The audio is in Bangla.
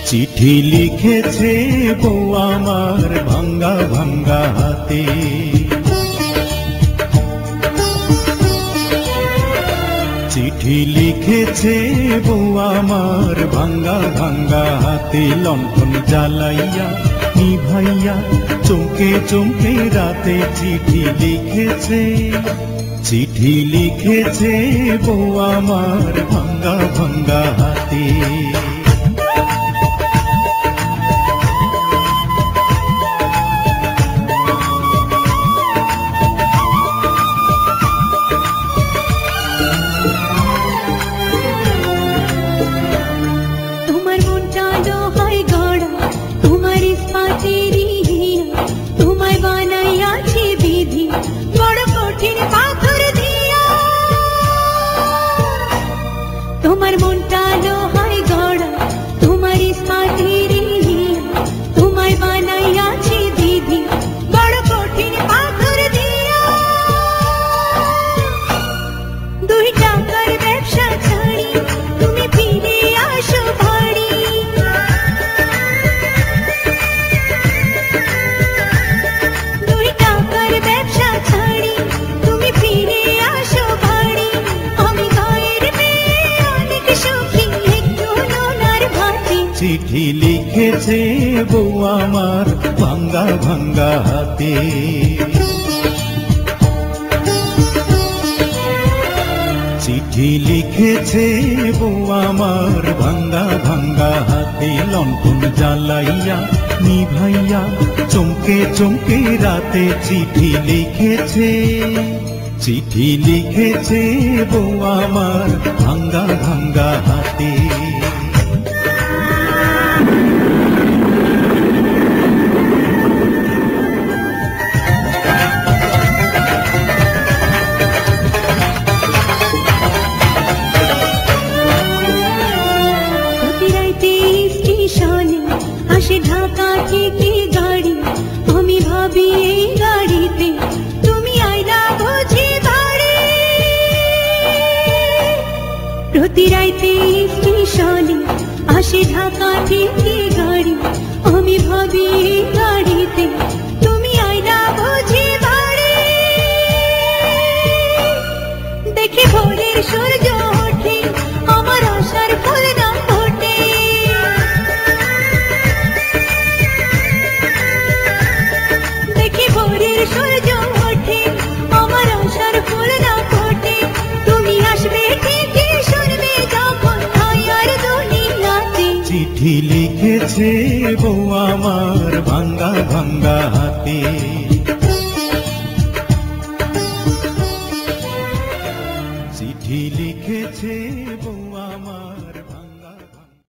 চিঠি লিখেছে বউ আমার ভাঙ্গা ভাঙ্গা হাতে, চিঠি লিখেছে বউ আমার ভাঙ্গা ভাঙ্গা হাতে। লণ্ঠন জ্বালাইয়া নিভাইয়া চমকে চমকে রাতে চিঠি লিখেছে, চিঠি লিখেছে বউ আমার ভাঙ্গা ভাঙ্গা হাতে। তোমার মনটা লোহায় গড়া, তোমার ইস্পাতের হিয়া, তোমায় বানাইয়াছে বিধি বড় কঠিন পাথর দিয়া। 2 টাকার ব্যবসা ছাড়ি তুমি ফিরে আসো বাড়ি, 2 টাকার ব্যবসা ছাড়ি তুমি ফিরে আসো বাড়ি। আমি গায়ের চিঠি লিখেছে বউ আমার ভাঙ্গা ভাঙ্গা হাতে, চিঠি লিখেছে বউ আমার ভাঙ্গা ভাঙ্গা হাতে। লণ্ঠন জ্বালাইয়া নিভাইয়া চমকে চমকে রাতে চিঠি লিখেছে, চিঠি লিখেছে বউ আমার ভাঙ্গা ভাঙ্গা হাতে। আসে ঢাকা থেকে গাড়ি, আমি ভাবি এই গাড়িতে তুমি আইলা বুঝি বাড়ি। প্রতি রাইতে স্টেশনে আসে ঢাকা থেকে গাড়ি, আমি ভাবি এই গাড়িতে তুমি আইলা বুঝি বাড়ি। দেখি ভোরের সূর্য ওঠে আমার আশার ফুল না ফোটে, ভোরের সূর্য ওঠে আমার আশার ফুল না ফোটে। তুমি আসবে ঠিকই শুনবে যখন আর দুনিয়াতে। চিঠি লিখেছে বউ আমার ভাঙ্গা ভাঙ্গা হাতে।